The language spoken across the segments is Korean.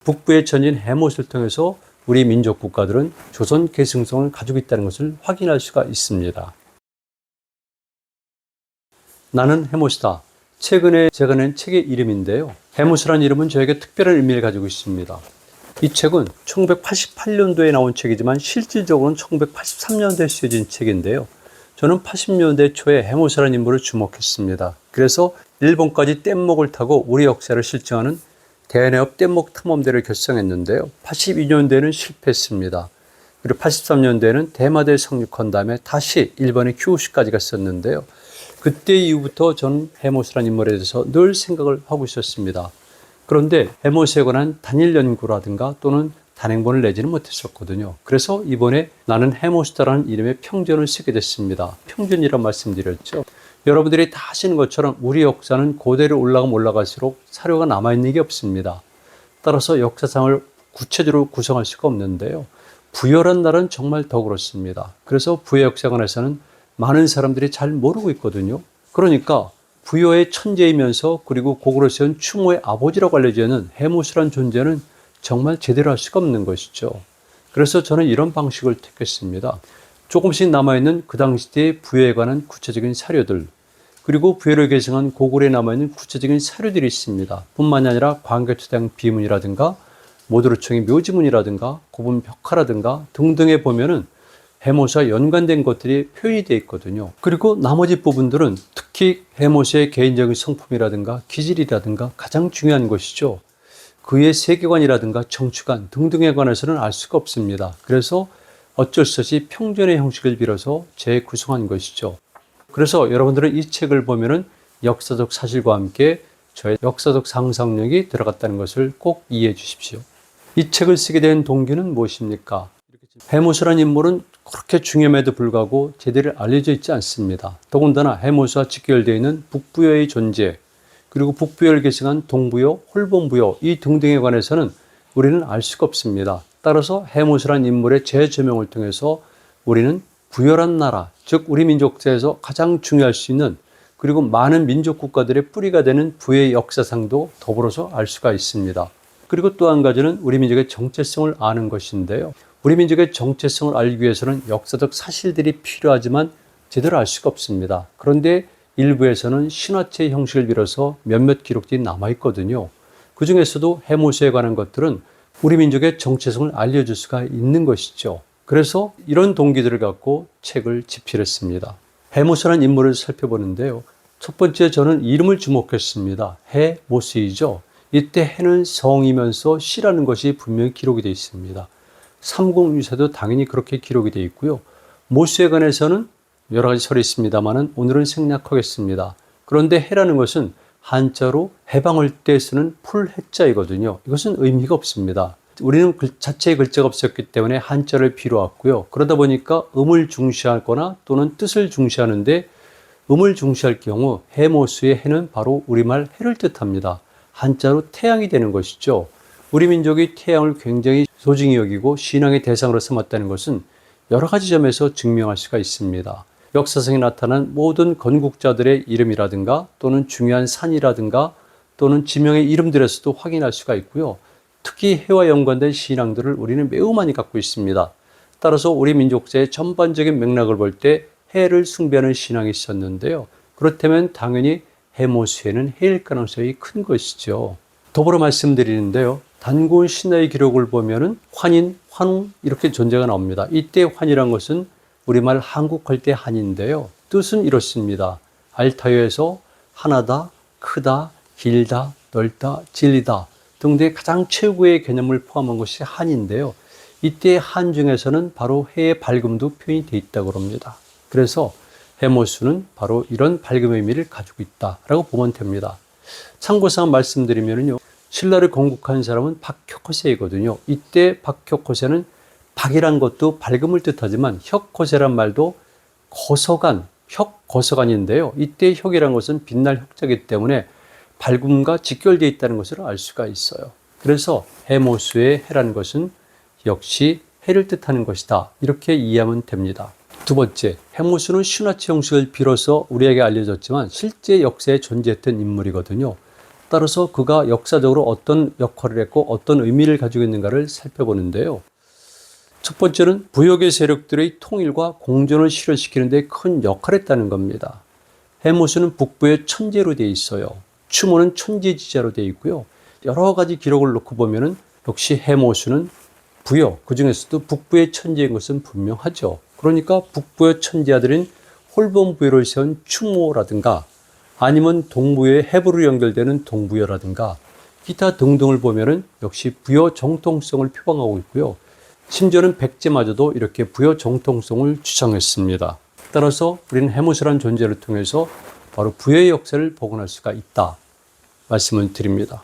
북부의 천지인 해못을 통해서 우리 민족 국가들은 조선 계승성을 가지고 있다는 것을 확인할 수가 있습니다. 나는 해못이다. 최근에 제가 낸 책의 이름인데요. 해못이라는 이름은 저에게 특별한 의미를 가지고 있습니다. 이 책은 1988년도에 나온 책이지만 실질적으로는 1983년도에 쓰여진 책인데요. 저는 80년대 초에 해못이라는 인물을 주목했습니다. 그래서 일본까지 뗏목을 타고 우리 역사를 실증하는 대한해협 뗏목 탐험대를 결성했는데요. 82년대에는 실패했습니다. 그리고 83년대에는 대마대에 상륙한 다음에 다시 일본의 kyushu까지 갔었는데요. 그때 이후부터 저는 해못이라는 인물에 대해서 늘 생각을 하고 있었습니다. 그런데 해못에 관한 단일 연구라든가 또는 단행본을 내지는 못했었거든요. 그래서 이번에 나는 해못이다라는 이름의 평전을 쓰게 됐습니다. 평전이란 말씀드렸죠. 여러분들이 다 아시는 것처럼 우리 역사는 고대로 올라가면 올라갈수록 사료가 남아있는 게 없습니다. 따라서 역사상을 구체적으로 구성할 수가 없는데요. 부여란 날은 정말 더 그렇습니다. 그래서 부여 역사관에서는 많은 사람들이 잘 모르고 있거든요. 그러니까 부여의 천재이면서 그리고 고구려 세운 추모의 아버지라고 알려지는 해못이라는 존재는 정말 제대로 할 수가 없는 것이죠. 그래서 저는 이런 방식을 택했습니다. 조금씩 남아있는 그 당시 때의 부여에 관한 구체적인 사료들, 그리고 부여를 계승한 고구려에 남아있는 구체적인 사료들이 있습니다. 뿐만이 아니라 광개토대왕 비문이라든가 모두르청의 묘지문이라든가 고분 벽화라든가 등등에 보면은 해못과 연관된 것들이 표현이 되어 있거든요. 그리고 나머지 부분들은 특히 해못의 개인적인 성품이라든가 기질이라든가 가장 중요한 것이죠. 그의 세계관이라든가 정치관 등등에 관해서는 알 수가 없습니다. 그래서 어쩔 수 없이 평전의 형식을 빌어서 재구성한 것이죠. 그래서 여러분들은 이 책을 보면은 역사적 사실과 함께 저의 역사적 상상력이 들어갔다는 것을 꼭 이해해 주십시오. 이 책을 쓰게 된 동기는 무엇입니까? 해못이라는 인물은 그렇게 중요함에도 불구하고 제대로 알려져 있지 않습니다. 더군다나 해못과 직결되어 있는 북부여의 존재, 그리고 북부여를 계승한 동부여, 홀본부여 이 등등에 관해서는 우리는 알 수가 없습니다. 따라서 해못이라는 인물의 재조명을 통해서 우리는 부여란 나라, 즉 우리 민족사에서 가장 중요할 수 있는 그리고 많은 민족 국가들의 뿌리가 되는 부여의 역사상도 더불어서 알 수가 있습니다. 그리고 또 한 가지는 우리 민족의 정체성을 아는 것인데요. 우리 민족의 정체성을 알기 위해서는 역사적 사실들이 필요하지만 제대로 알 수가 없습니다. 그런데 일부에서는 신화체의 형식을 빌어서 몇몇 기록들이 남아있거든요. 그 중에서도 해못에 관한 것들은 우리 민족의 정체성을 알려줄 수가 있는 것이죠. 그래서 이런 동기들을 갖고 책을 집필했습니다. 해못이라는 인물을 살펴보는데요. 첫 번째 저는 이름을 주목했습니다. 해못이죠. 이때 해는 성이면서 시라는 것이 분명히 기록이 되어 있습니다. 삼국유사도 당연히 그렇게 기록이 되어 있고요. 못에 관해서는 여러 가지 설이 있습니다만 오늘은 생략하겠습니다. 그런데 해라는 것은 한자로 해방할 때 쓰는 풀해자이거든요. 이것은 의미가 없습니다. 우리는 자체의 글자가 없었기 때문에 한자를 필요했고요. 그러다 보니까 음을 중시하거나 또는 뜻을 중시하는데 음을 중시할 경우 해모수의 해는 바로 우리말 해를 뜻합니다. 한자로 태양이 되는 것이죠. 우리 민족이 태양을 굉장히 소중히 여기고 신앙의 대상으로 삼았다는 것은 여러 가지 점에서 증명할 수가 있습니다. 역사상에 나타난 모든 건국자들의 이름이라든가 또는 중요한 산이라든가 또는 지명의 이름들에서도 확인할 수가 있고요. 특히 해와 연관된 신앙들을 우리는 매우 많이 갖고 있습니다. 따라서 우리 민족사의 전반적인 맥락을 볼 때 해를 숭배하는 신앙이 있었는데요. 그렇다면 당연히 해모수에는 해일 가능성이 큰 것이죠. 더불어 말씀드리는데요. 단군 신화의 기록을 보면은 환인, 환웅 이렇게 존재가 나옵니다. 이때 환이란 것은 우리말 한국할 때 한인데요. 뜻은 이렇습니다. 알타여에서 하나다, 크다, 길다, 넓다, 진리다 등등의 가장 최고의 개념을 포함한 것이 한인데요. 이때 한 중에서는 바로 해의 밝음도 표현이 되어 있다고 합니다. 그래서 해모수는 바로 이런 밝음의 의미를 가지고 있다라고 보면 됩니다. 참고사항 말씀드리면요. 신라를 건국한 사람은 박혁허세이거든요. 이때 박혁허세는 박이란 것도 밝음을 뜻하지만 혁허세란 말도 거서간, 혁거서간인데요. 이때 혁이란 것은 빛날 혁자이기 때문에 밝음과 직결되어 있다는 것을 알 수가 있어요. 그래서 해모수의 해라는 것은 역시 해를 뜻하는 것이다. 이렇게 이해하면 됩니다. 두 번째, 해모수는 신화체 형식을 빌어서 우리에게 알려졌지만 실제 역사에 존재했던 인물이거든요. 따라서 그가 역사적으로 어떤 역할을 했고 어떤 의미를 가지고 있는가를 살펴보는데요. 첫 번째는 부역의 세력들의 통일과 공존을 실현시키는 데 큰 역할을 했다는 겁니다. 해모수는 북부의 천재로 되어 있어요. 추모는 천재지자로 되어 있고요. 여러 가지 기록을 놓고 보면은 역시 해모수는 부역, 그 중에서도 북부의 천재인 것은 분명하죠. 그러니까 북부의 천재아들인 홀본부여를 세운 추모라든가 아니면 동부의 해부로 연결되는 동부여라든가 기타 등등을 보면은 역시 부여 정통성을 표방하고 있고요. 심지어는 백제마저도 이렇게 부여 정통성을 주장했습니다. 따라서 우리는 해모수라는 존재를 통해서 바로 부여의 역사를 복원할 수가 있다 말씀을 드립니다.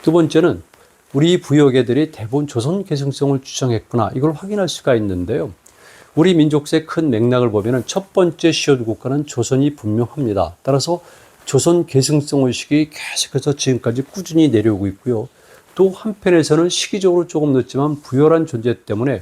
두 번째는 우리 부여계들이 대부분 조선 계승성을 주장했구나 이걸 확인할 수가 있는데요. 우리 민족사의 큰 맥락을 보면 첫 번째 시효 국가는 조선이 분명합니다. 따라서 조선 계승성 의식이 계속해서 지금까지 꾸준히 내려오고 있고요. 또 한편에서는 시기적으로 조금 늦지만 부여란 존재 때문에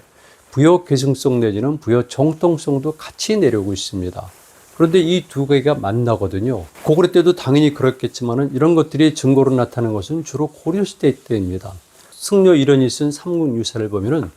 부여 계승성 내지는 부여 정통성도 같이 내려오고 있습니다. 그런데 이 두 개가 만나거든요. 고구려 때도 당연히 그렇겠지만 이런 것들이 증거로 나타나는 것은 주로 고려시대 때입니다. 승려 이련이 쓴 삼국유사를 보면은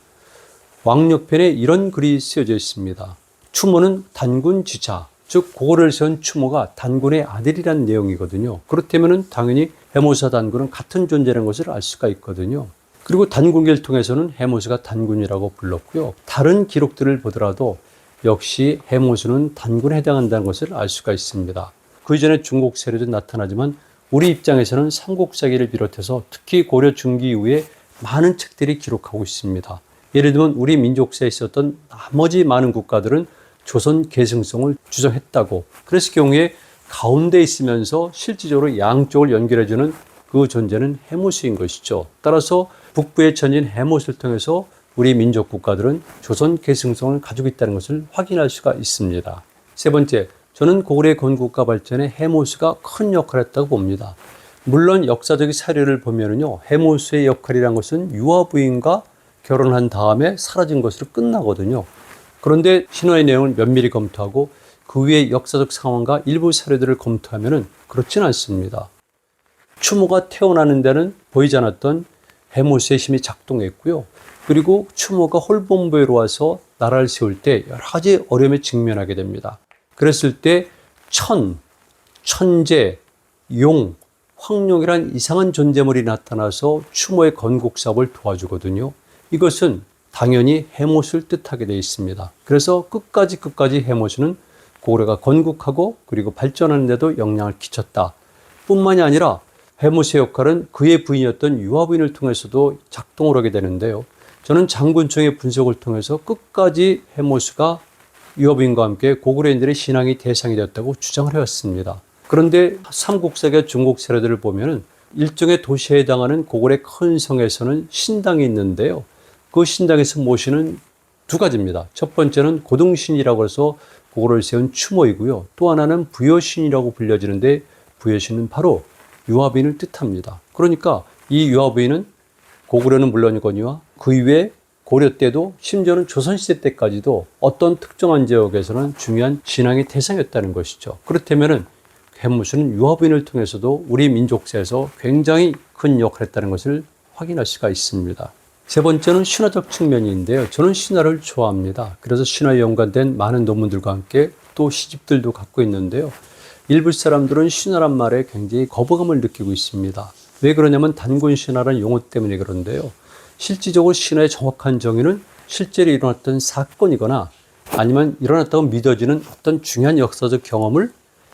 왕력편에 이런 글이 쓰여져 있습니다. 추모는 단군 지자, 즉 고구려를 세운 추모가 단군의 아들이라는 내용이거든요. 그렇다면 당연히 해모수와 단군은 같은 존재라는 것을 알 수가 있거든요. 그리고 단군기를 통해서는 해모수가 단군이라고 불렀고요. 다른 기록들을 보더라도 역시 해모수는 단군에 해당한다는 것을 알 수가 있습니다. 그 이전에 중국 세력도 나타나지만 우리 입장에서는 삼국사기를 비롯해서 특히 고려 중기 이후에 많은 책들이 기록하고 있습니다. 예를 들면 우리 민족사에 있었던 나머지 많은 국가들은 조선 계승성을 주장했다고. 그랬을 경우에 가운데 있으면서 실질적으로 양쪽을 연결해주는 그 존재는 해모수인 것이죠. 따라서 북부의 천진 해모수를 통해서 우리 민족 국가들은 조선 계승성을 가지고 있다는 것을 확인할 수가 있습니다. 세 번째, 저는 고구려의 건국과 발전에 해모수가 큰 역할을 했다고 봅니다. 물론 역사적인 사례를 보면요, 해모수의 역할이란 것은 유아 부인과 결혼한 다음에 사라진 것으로 끝나거든요. 그런데 신화의 내용을 면밀히 검토하고 그 위의 역사적 상황과 일부 사례들을 검토하면 그렇진 않습니다. 추모가 태어나는 데는 보이지 않았던 해모수의 힘이 작동했고요. 그리고 추모가 홀본부로 와서 나라를 세울 때 여러 가지 어려움에 직면하게 됩니다. 그랬을 때 천재, 용, 황룡이란 이상한 존재물이 나타나서 추모의 건국 사업을 도와주거든요. 이것은 당연히 해모수를 뜻하게 되어 있습니다. 그래서 끝까지 해모수는 고구려가 건국하고 그리고 발전하는 데도 영향을 끼쳤다. 뿐만이 아니라 해모수의 역할은 그의 부인이었던 유아 부인을 통해서도 작동을 하게 되는데요. 저는 장군청의 분석을 통해서 끝까지 해모수가 유아 부인과 함께 고구려인들의 신앙의 대상이 되었다고 주장을 해왔습니다. 그런데 삼국사기와 중국 세력들을 보면 일종의 도시에 해당하는 고구려의 큰 성에서는 신당이 있는데요. 그 신당에서 모시는 두 가지입니다. 첫 번째는 고등신이라고 해서 고구려를 세운 추모이고요. 또 하나는 부여신이라고 불려지는데 부여신은 바로 유아부인을 뜻합니다. 그러니까 이 유아부인은 고구려는 물론이거니와 그 이외에 고려 때도 심지어는 조선시대 때까지도 어떤 특정한 지역에서는 중요한 신앙의 대상이었다는 것이죠. 그렇다면 해모수는 유아부인을 통해서도 우리 민족사에서 굉장히 큰 역할을 했다는 것을 확인할 수가 있습니다. 세 번째는 신화적 측면인데요. 저는 신화를 좋아합니다. 그래서 신화에 연관된 많은 논문들과 함께 또 시집들도 갖고 있는데요. 일부 사람들은 신화란 말에 굉장히 거부감을 느끼고 있습니다. 왜 그러냐면 단군 신화라는 용어 때문에 그런데요. 실질적으로 신화의 정확한 정의는 실제로 일어났던 사건이거나 아니면 일어났다고 믿어지는 어떤 중요한 역사적 경험을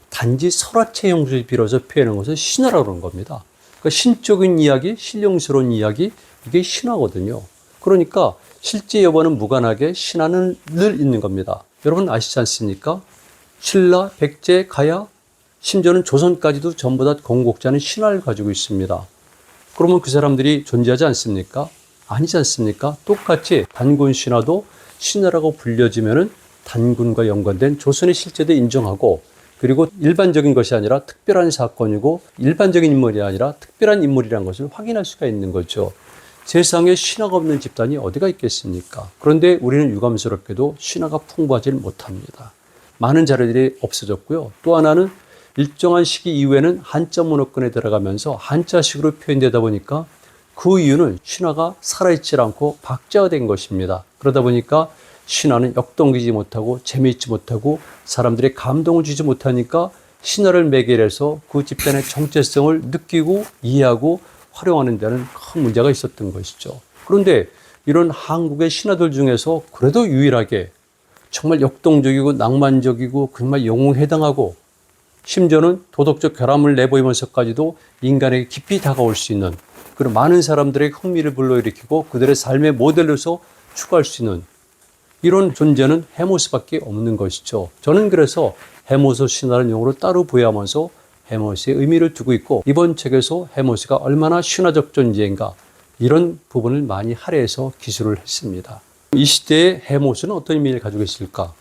단지 설화체 형식을 빌어서 표현하는 것을 신화라고 하는 겁니다. 그러니까 신적인 이야기, 신령스러운 이야기, 이게 신화거든요. 그러니까 실제 여부와는 무관하게 신화는 늘 있는 겁니다. 여러분 아시지 않습니까? 신라, 백제, 가야, 심지어는 조선까지도 전부 다 건국자는 신화를 가지고 있습니다. 그러면 그 사람들이 존재하지 않습니까? 아니지 않습니까? 똑같이 단군 신화도 신화라고 불려지면은 단군과 연관된 조선의 실제도 인정하고 그리고 일반적인 것이 아니라 특별한 사건이고 일반적인 인물이 아니라 특별한 인물이라는 것을 확인할 수가 있는 거죠. 세상에 신화가 없는 집단이 어디가 있겠습니까? 그런데 우리는 유감스럽게도 신화가 풍부하지 못합니다. 많은 자료들이 없어졌고요. 또 하나는 일정한 시기 이후에는 한자 문어권에 들어가면서 한자식으로 표현되다 보니까 그 이유는 신화가 살아있지 않고 박자화된 것입니다. 그러다 보니까 신화는 역동기지 못하고 재미있지 못하고 사람들의 감동을 주지 못하니까 신화를 매개로 해서 그 집단의 정체성을 느끼고 이해하고 활용하는 데는 큰 문제가 있었던 것이죠. 그런데 이런 한국의 신화들 중에서 그래도 유일하게 정말 역동적이고 낭만적이고 정말 영웅에 해당하고 심지어는 도덕적 결함을 내보이면서까지도 인간에게 깊이 다가올 수 있는 그런 많은 사람들의 흥미를 불러일으키고 그들의 삶의 모델로서 추구할 수 있는 이런 존재는 헤모스밖에 없는 것이죠. 저는 그래서 헤모스 신화라는 용어를 따로 부여하면서 헤모스의 의미를 두고 있고 이번 책에서 헤모스가 얼마나 신화적 존재인가 이런 부분을 많이 할애해서 기술을 했습니다. 이 시대의 헤모스는 어떤 의미를 가지고 있을까?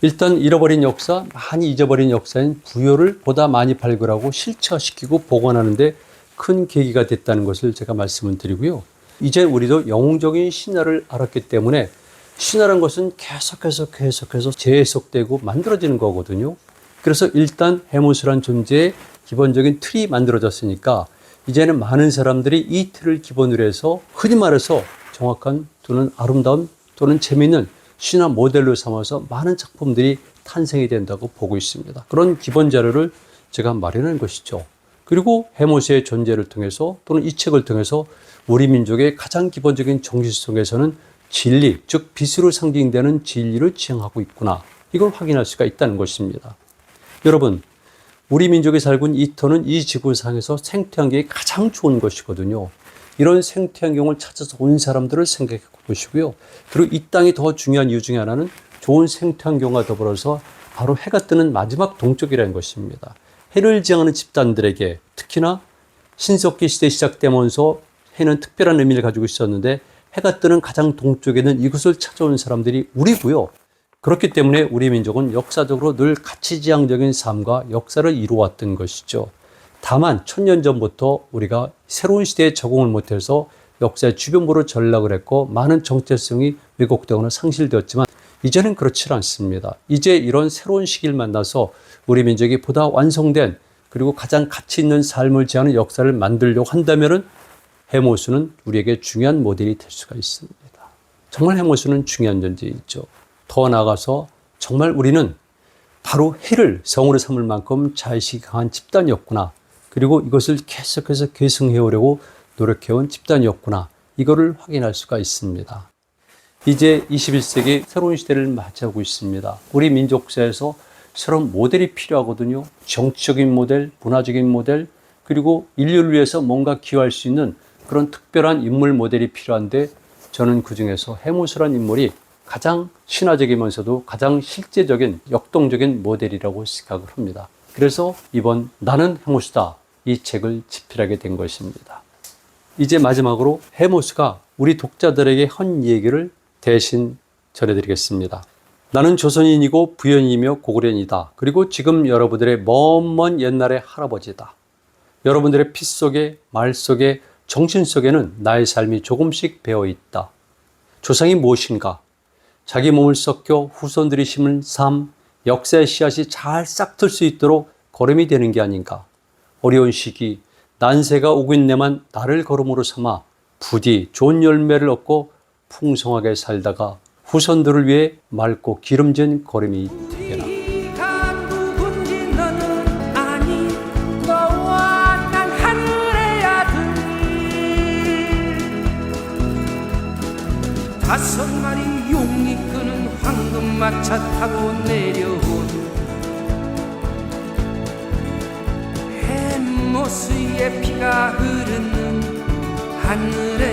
일단 잃어버린 역사, 많이 잊어버린 역사인 부여를 보다 많이 발굴하고 실체화시키고 복원하는 데 큰 계기가 됐다는 것을 제가 말씀을 드리고요. 이제 우리도 영웅적인 신화를 알았기 때문에 신화란 것은 계속해서 재해석되고 만들어지는 거거든요. 그래서 일단 헤모스란 존재의 기본적인 틀이 만들어졌으니까 이제는 많은 사람들이 이 틀을 기본으로 해서 흔히 말해서 정확한 또는 아름다운 또는 재미있는 신화 모델로 삼아서 많은 작품들이 탄생이 된다고 보고 있습니다. 그런 기본 자료를 제가 마련한 것이죠. 그리고 헤모스의 존재를 통해서 또는 이 책을 통해서 우리 민족의 가장 기본적인 정신 속에서는 진리, 즉 빛으로 상징되는 진리를 지향하고 있구나. 이걸 확인할 수가 있다는 것입니다. 여러분, 우리 민족이 살고 있는 이 터는 이 지구상에서 생태환경이 가장 좋은 것이거든요. 이런 생태환경을 찾아서 온 사람들을 생각해 보시고요. 그리고 이 땅이 더 중요한 이유 중에 하나는 좋은 생태환경과 더불어서 바로 해가 뜨는 마지막 동쪽이라는 것입니다. 해를 지향하는 집단들에게 특히나 신석기 시대 시작되면서 해는 특별한 의미를 가지고 있었는데 해가 뜨는 가장 동쪽에 있는 이곳을 찾아온 사람들이 우리고요. 그렇기 때문에 우리 민족은 역사적으로 늘 가치지향적인 삶과 역사를 이루어왔던 것이죠. 다만 1000년 전부터 우리가 새로운 시대에 적응을 못해서 역사의 주변부로 전락을 했고 많은 정체성이 왜곡되거나 상실되었지만 이제는 그렇지 않습니다. 이제 이런 새로운 시기를 만나서 우리 민족이 보다 완성된 그리고 가장 가치 있는 삶을 지향하는 역사를 만들려고 한다면 헤모스는 우리에게 중요한 모델이 될 수가 있습니다. 정말 헤모스는 중요한 존재이죠. 더 나아가서 정말 우리는 바로 해를 성으로 삼을 만큼 자의식이 강한 집단이었구나. 그리고 이것을 계속해서 계승해오려고 노력해온 집단이었구나. 이거를 확인할 수가 있습니다. 이제 21세기 새로운 시대를 맞이하고 있습니다. 우리 민족사에서 새로운 모델이 필요하거든요. 정치적인 모델, 문화적인 모델, 그리고 인류를 위해서 뭔가 기여할 수 있는 그런 특별한 인물 모델이 필요한데 저는 그중에서 헤모스란 인물이 가장 신화적이면서도 가장 실제적인 역동적인 모델이라고 생각을 합니다. 그래서 이번 나는 헤모스다 이 책을 집필하게 된 것입니다. 이제 마지막으로 헤모스가 우리 독자들에게 한 얘기를 대신 전해드리겠습니다. 나는 조선인이고 부연이며 고구려인이다. 그리고 지금 여러분들의 먼 옛날의 할아버지다. 여러분들의 피 속에 말 속에 정신 속에는 나의 삶이 조금씩 배어있다. 조상이 무엇인가? 자기 몸을 썩혀 후손들이 심은 삶, 역사의 씨앗이 잘 싹틀 수 있도록 걸음이 되는 게 아닌가. 어려운 시기, 난세가 오고 있네만 나를 걸음으로 삼아 부디 좋은 열매를 얻고 풍성하게 살다가 후손들을 위해 맑고 기름진 걸음이 되게라. 다섯 마리 용이 끄는 황금마차 타고 내려온 헤모스의 피가 흐르는 하늘의